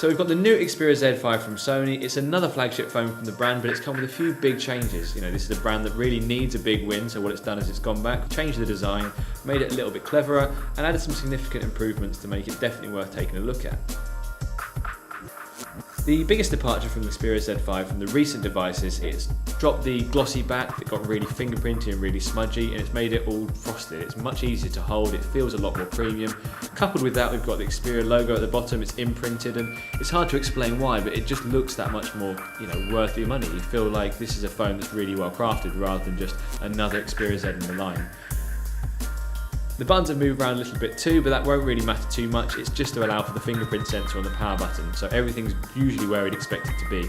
So we've got the new Xperia Z5 from Sony. It's another flagship phone from the brand, but it's come with a few big changes. This is a brand that really needs a big win, so what it's done is it's gone back, changed the design, made it a little bit cleverer, and added some significant improvements to make it definitely worth taking a look at. The biggest departure from the Xperia Z5 from the recent devices is dropped the glossy back that got really fingerprinty and really smudgy, and it's made it all frosted. It's much easier to hold, it feels a lot more premium. Coupled with that, we've got the Xperia logo at the bottom, it's imprinted, and it's hard to explain why, but it just looks that much more, worth your money. You feel like this is a phone that's really well crafted rather than just another Xperia Z in the line. The buttons have moved around a little bit too, but that won't really matter too much. It's just to allow for the fingerprint sensor on the power button, so everything's usually where we'd expect it to be.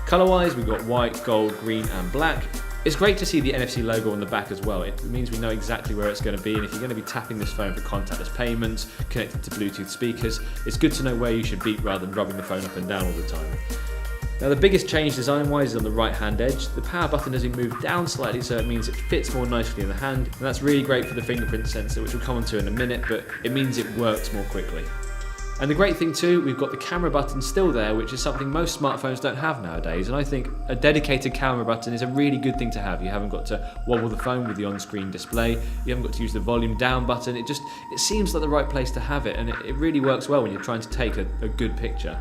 Colour-wise, we've got white, gold, green and black. It's great to see the NFC logo on the back as well. It means we know exactly where it's going to be, and if you're going to be tapping this phone for contactless payments, connected to Bluetooth speakers, it's good to know where you should beep rather than rubbing the phone up and down all the time. Now the biggest change design-wise is on the right-hand edge. The power button has been moved down slightly, so it means it fits more nicely in the hand, and that's really great for the fingerprint sensor, which we'll come onto in a minute, but it means it works more quickly. And the great thing too, we've got the camera button still there, which is something most smartphones don't have nowadays, and I think a dedicated camera button is a really good thing to have. You haven't got to wobble the phone with the on-screen display, you haven't got to use the volume down button, it seems like the right place to have it, and it really works well when you're trying to take a good picture.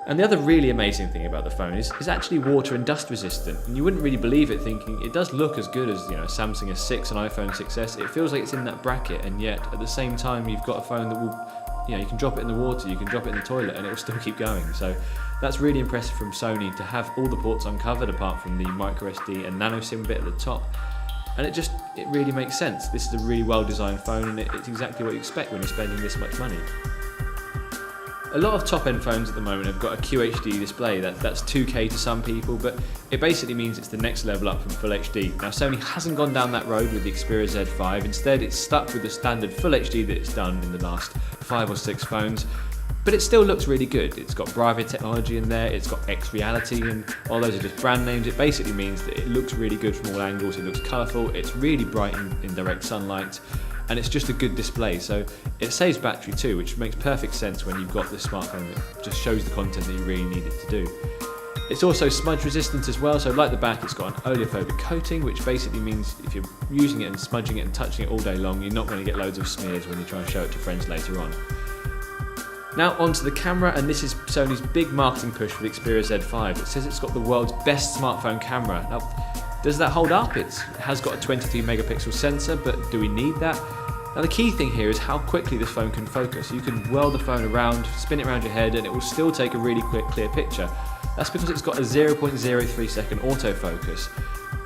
And the other really amazing thing about the phone is it's actually water and dust resistant, and you wouldn't really believe it thinking it does look as good as Samsung S6 and iPhone 6s. It feels like it's in that bracket, and yet at the same time you've got a phone that will, you can drop it in the water, you can drop it in the toilet and it will still keep going. So that's really impressive from Sony to have all the ports uncovered apart from the microSD and nano SIM bit at the top. And it really makes sense. This is a really well designed phone, and it's exactly what you expect when you're spending this much money. A lot of top-end phones at the moment have got a QHD display. That's 2K to some people, but it basically means it's the next level up from Full HD. Now Sony hasn't gone down that road with the Xperia Z5, instead it's stuck with the standard Full HD that it's done in the last 5 or 6 phones, but it still looks really good. It's got Bravia technology in there, it's got X Reality, and all those are just brand names. It basically means that it looks really good from all angles, it looks colourful, it's really bright in direct sunlight, and it's just a good display. So it saves battery too, which makes perfect sense when you've got this smartphone that just shows the content that you really need it to do. It's also smudge resistant as well, so like the back, it's got an oleophobic coating, which basically means if you're using it and smudging it and touching it all day long, you're not going to get loads of smears when you try and show it to friends later on. Now onto the camera, and this is Sony's big marketing push for the Xperia Z5. It says it's got the world's best smartphone camera. Now, does that hold up? It has got a 23 megapixel sensor, but do we need that? Now the key thing here is how quickly this phone can focus. You can whirl the phone around, spin it around your head, and it will still take a really quick, clear picture. That's because it's got a 0.03 second autofocus.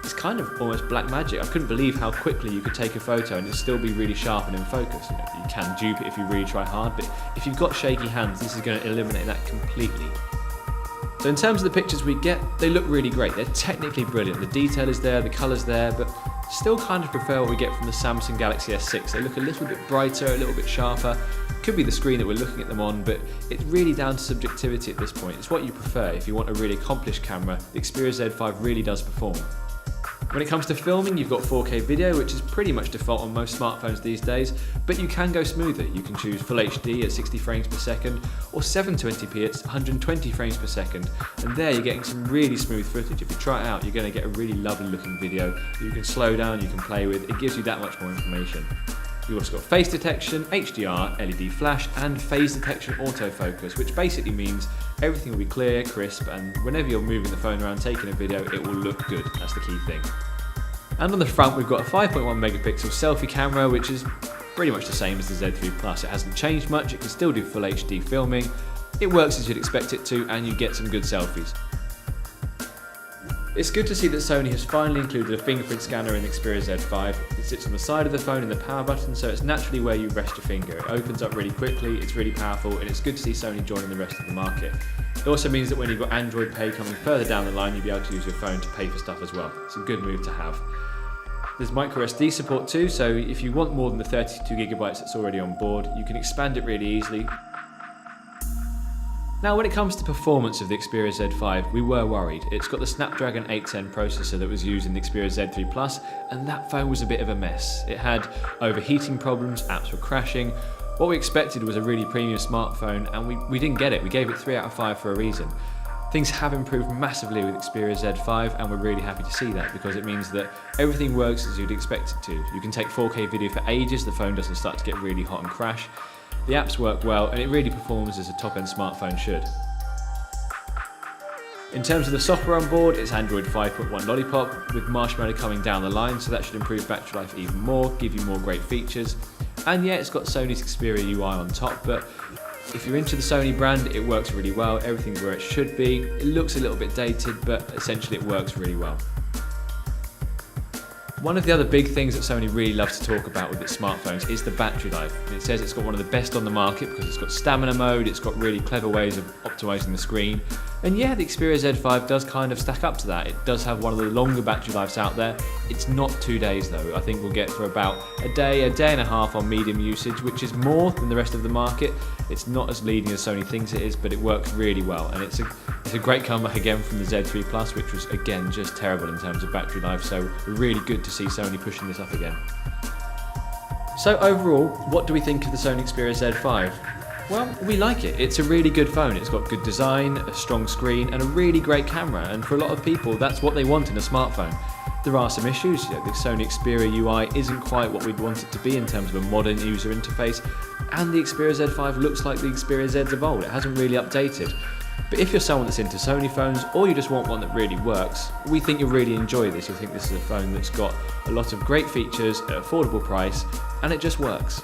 It's kind of almost black magic. I couldn't believe how quickly you could take a photo and it'll still be really sharp and in focus. You can dupe it if you really try hard, but if you've got shaky hands, this is going to eliminate that completely. So in terms of the pictures we get, they look really great. They're technically brilliant. The detail is there, the colour's there, but still kind of prefer what we get from the Samsung Galaxy S6. They look a little bit brighter, a little bit sharper. Could be the screen that we're looking at them on, but it's really down to subjectivity at this point. It's what you prefer. If you want a really accomplished camera, the Xperia Z5 really does perform. When it comes to filming, you've got 4K video, which is pretty much default on most smartphones these days, but you can go smoother. You can choose Full HD at 60 frames per second or 720p at 120 frames per second, and there you're getting some really smooth footage. If you try it out, you're going to get a really lovely looking video that you can slow down, you can play with. It gives you that much more information. You've also got face detection, HDR, LED flash, and phase detection autofocus, which basically means everything will be clear, crisp, and whenever you're moving the phone around taking a video, it will look good. That's the key thing. And on the front, we've got a 5.1 megapixel selfie camera, which is pretty much the same as the Z3 Plus. It hasn't changed much, it can still do Full HD filming, it works as you'd expect it to, and you get some good selfies. It's good to see that Sony has finally included a fingerprint scanner in the Xperia Z5. It sits on the side of the phone in the power button, so it's naturally where you rest your finger. It opens up really quickly, it's really powerful, and it's good to see Sony joining the rest of the market. It also means that when you've got Android Pay coming further down the line, you'll be able to use your phone to pay for stuff as well. It's a good move to have. There's microSD support too, so if you want more than the 32GB that's already on board, you can expand it really easily. Now when it comes to performance of the Xperia Z5, we were worried. It's got the Snapdragon 810 processor that was used in the Xperia Z3 Plus, and that phone was a bit of a mess. It had overheating problems, apps were crashing. What we expected was a really premium smartphone, and we didn't get it. We gave it 3 out of 5 for a reason. Things have improved massively with Xperia Z5, and we're really happy to see that because it means that everything works as you'd expect it to. You can take 4K video for ages, the phone doesn't start to get really hot and crash. The apps work well, and it really performs as a top-end smartphone should. In terms of the software on board, it's Android 5.1 Lollipop, with Marshmallow coming down the line, so that should improve battery life even more, give you more great features. And yeah, it's got Sony's Xperia UI on top, but if you're into the Sony brand, it works really well. Everything's where it should be. It looks a little bit dated, but essentially it works really well. One of the other big things that Sony really loves to talk about with its smartphones is the battery life. And it says it's got one of the best on the market because it's got stamina mode, it's got really clever ways of optimizing the screen. And yeah, the Xperia Z5 does kind of stack up to that. It does have one of the longer battery lives out there. It's not 2 days though. I think we'll get for about a day and a half on medium usage, which is more than the rest of the market. It's not as leading as Sony thinks it is, but it works really well. And it's a great comeback again from the Z3 Plus, which was again just terrible in terms of battery life. So really good to see Sony pushing this up again. So overall, what do we think of the Sony Xperia Z5? Well, we like it. It's a really good phone. It's got good design, a strong screen, and a really great camera. And for a lot of people, that's what they want in a smartphone. There are some issues. The Sony Xperia UI isn't quite what we'd want it to be in terms of a modern user interface. And the Xperia Z5 looks like the Xperia Zs of old. It hasn't really updated. But if you're someone that's into Sony phones, or you just want one that really works, we think you'll really enjoy this. You'll think this is a phone that's got a lot of great features at an affordable price, and it just works.